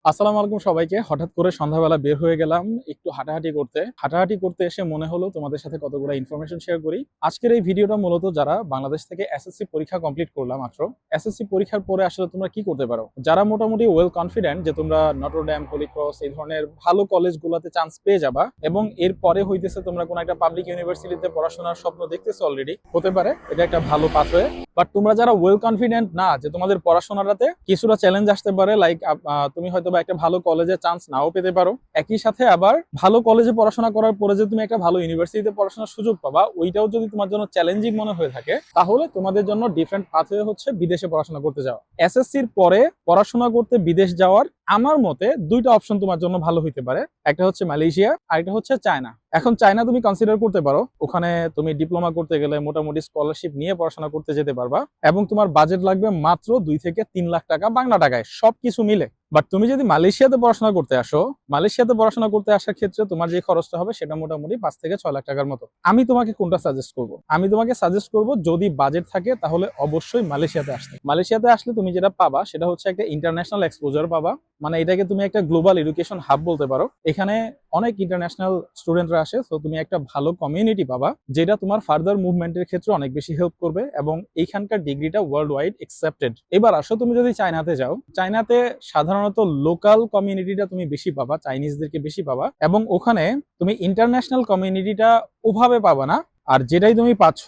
আসসালামু আলাইকুম সবাইকে। হঠাৎ করে সন্ধ্যাবেলা বের হয়ে গেলাম একটু হাঁটাহাঁটি করতে। হাঁটাহাঁটি করতে এসে মনে হলো তোমাদের সাথে কতগুলো ইনফরমেশন শেয়ার করি। আজকের এই ভিডিওটা মূলত যারা বাংলাদেশ থেকে এসএসসি পরীক্ষা কমপ্লিট করলা মাত্র, এসএসসি পরীক্ষার পরে আসলে তোমরা কি করতে পারো? যারা মোটামুটি ওয়েল কনফিডেন্ট যে তোমরা নটর ডেম, হোলি ক্রস এই ধরনের ভালো কলেজগুলোতে চান্স পেয়ে যাবা এবং এরপরে হইতেছে তোমরা কোনো একটা পাবলিক ইউনিভার্সিটিতে পড়াশোনার স্বপ্ন দেখতেছো অলরেডি, হতে পারে এটা একটা ভালো পাথওয়ে। বাট তোমরা যারা ওয়েল কনফিডেন্ট না যে তোমাদের পড়াশোনাটাতে কিছুটা চ্যালেঞ্জ আসতে পারে, লাইক তুমি হয়তো বা একটা ভালো কলেজে চান্স নাও পেতে পারো, একই সাথে আবার ভালো কলেজে পড়াশোনা করার পরে যে তুমি একটা ভালো ইউনিভার্সিটিতে পড়াশোনার সুযোগ পাবা, ওইটাও যদি তোমার জন্য চ্যালেঞ্জিং মনে হয়ে থাকে, তাহলে তোমাদের জন্য ডিফারেন্ট পাথওয়ে হচ্ছে বিদেশে পড়াশোনা করতে যাওয়া। এসএসসির পরে পড়াশোনা করতে বিদেশ যাওয়ার আমার মতে দুইটা অপশন তোমার জন্য ভালো হইতে পারে। একটা হচ্ছে মালয়েশিয়া আর একটা হচ্ছে চায়না। এখন চায়না তুমি কনসিডার করতে পারো, ওখানে তুমি ডিপ্লোমা করতে গেলে মোটামুটি স্কলারশিপ নিয়ে পড়াশোনা করতে যেতে পারবা এবং তোমার বাজেট লাগবে মাত্র 2 থেকে 3 লাখ টাকা বাংলা টাকায় সবকিছু মিলে। বাট তুমি যদি মালয়েশিয়াতে পড়াশোনা করতে আসো, মালয়েশিয়াতে পড়াশোনা করতে আসার ক্ষেত্রে তোমার যে খরচটা হবে সেটা মোটামুটি 5 থেকে 6 লাখ টাকার মতো। আমি তোমাকে কোনটা সাজেস্ট করব? আমি তোমাকে সাজেস্ট করব যদি বাজেট থাকে তাহলে অবশ্যই মালয়েশিয়াতে আসতে। মালয়েশিয়াতে আসলে তুমি যেটা পাবা সেটা হচ্ছে একটা ইন্টারন্যাশনাল এক্সপোজার পাবা, মানে এটাকে তুমি একটা গ্লোবাল এডুকেশন হাব বলতে পারো। এখানে অনেক ইন্টারন্যাশনাল স্টুডেন্টরা আসে, তো তুমি একটা ভালো কমিউনিটি পাবা যেটা তোমার ফার্দার মুভমেন্টের ক্ষেত্রে অনেক বেশি হেল্প করবে এবং এইখানকার ডিগ্রিটা ওয়ার্ল্ড ওয়াইড একসেপ্টেড। এবার আসো তুমি যদি চায়নাতে যাও, চায়নাতে সাধারণত লোকাল কমিউনিটিটা তুমি বেশি পাবা, চাইনিজদেরকে বেশি পাবা এবং ওখানে তুমি ইন্টারন্যাশনাল কমিউনিটিটা ওভাবে পাবা না। আর যেটাই তুমি পাচ্ছ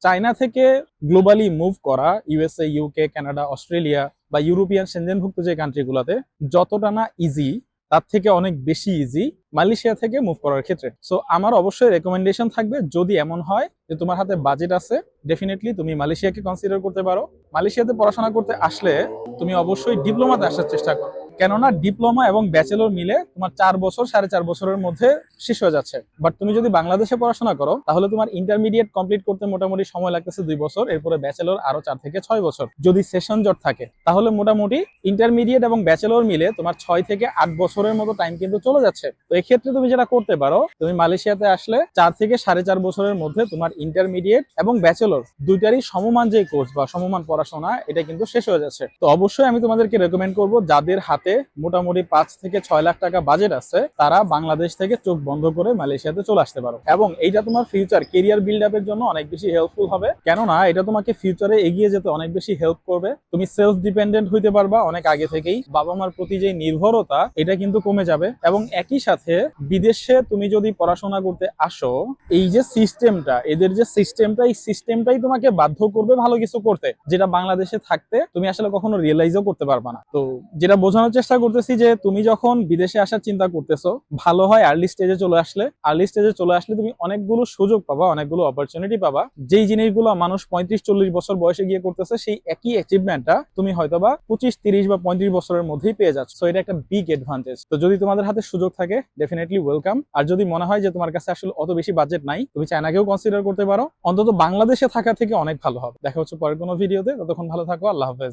চায়না থেকে গ্লোবালি মুভ করা ইউএসএ, ইউকে, কানাডা, অস্ট্রেলিয়া বা ইউরোপিয়ান সেনজেনভুক্ত যে কান্ট্রিগুলোতে যতটা না ইজি, তার থেকে অনেক বেশি ইজি মালয়েশিয়া থেকে মুভ করার ক্ষেত্রে। সো আমার অবশ্যই রেকমেন্ডেশন থাকবে, যদি এমন হয় যে তোমার হাতে বাজেট আছে, ডেফিনেটলি তুমি মালয়েশিয়াকে কনসিডার করতে পারো। মালয়েশিয়াতে পড়াশোনা করতে আসলে তুমি অবশ্যই ডিপ্লোমাতে আসার চেষ্টা করো, কেননা ডিপ্লোমা এবং ব্যাচেলর মিলে তোমার 4 বছর 4.5 বছরের মধ্যে শেষ হয়ে যাচ্ছে। বাট তুমি যদি বাংলাদেশে পড়াশোনা করো তাহলে তোমার ইন্টারমিডিয়েট কমপ্লিট করতে মোটামুটি সময় লাগতেছে 2 বছর, এরপরে ব্যাচেলর আরো 4 থেকে 6 বছর। যদি সেশন জট থাকে তাহলে মোটামুটি ইন্টারমিডিয়েট এবং ব্যাচেলর মিলে তোমার 6 থেকে 8 বছরের মতো টাইম কিন্তু চলে যাচ্ছে। তো এই ক্ষেত্রে তুমি যেটা করতে পারো, তুমি মালয়েশিয়াতে আসলে 4 থেকে 4.5 বছরের মধ্যে তোমার ইন্টারমিডিয়েট এবং ব্যাচেলর দুইটারই সমমান যে কোর্স বা সমমান পড়াশোনা এটা কিন্তু শেষ হয়ে যাচ্ছে। তো অবশ্যই আমি তোমাদেরকে রেকমেন্ড করবো যাদের হাতে মোটামুটি 5 থেকে 6 লাখ টাকা বাজেট আছে তারা বাংলাদেশ থেকে চোখ বন্ধ করে মালয়েশিয়াতে চলে আসতে পারো এবং এইটা তোমার ফিউচার কেরিয়ার বিল্ড আপের জন্য অনেক বেশি হেল্পফুল হবে, কেননা এটা তোমাকে ফিউচারে এগিয়ে যেতে অনেক বেশি হেল্প করবে। তুমি সেলফ ডিপেন্ডেন্ট হইতে পারবা অনেক আগে থেকেই, বাবা মার প্রতি যে নির্ভরতা এটা কিন্তু কমে যাবে এবং একই সাথে বিদেশে তুমি যদি পড়াশোনা করতে আসো, এই যে সিস্টেমটা, এদের যে সিস্টেমটা, এই সিস্টেমটাই তোমাকে বাধ্য করবে ভালো কিছু করতে, যেটা বাংলাদেশে থাকতে তুমি আসলে কখনো রিয়েলাইজও করতে পারবা না। তো যেটা বোঝানোর চেষ্টা করতেছি যে তুমি যখন বিদেশে আসার চিন্তা করতেছো, ভালো হয় আর্লি স্টেজে চলে আসলে। আর্লি স্টেজে চলে আসলে তুমি অনেকগুলো সুযোগ পাবা, অনেকগুলো অপরচুনিটি পাবা, যেই জিনিসগুলো মানুষ 35-40 বছর বয়সে গিয়ে করতেছে সেই একই অ্যাচিভমেন্টটা তুমি হয়তোবা 25-30 বা 35 বছরের মধ্যেই পেয়ে যাচ্ছ। সো এটা একটা বিগ অ্যাডভান্টেজ। তো যদি তোমাদের হাতে সুযোগ থাকে ডেফিনেটলি ওয়েলকাম। আর যদি মনে হয় যে তোমার কাছে আসলে অত বেশি বাজেট নাই, তুমি চায়নাকেও কনসিডার করতে পারো, অন্তত বাংলাদেশে থাকা থেকে অনেক ভালো হবে। দেখা হচ্ছে পরের কোনো ভিডিওতে, ততক্ষণ ভালো থাকো, আল্লাহ হাফেজ।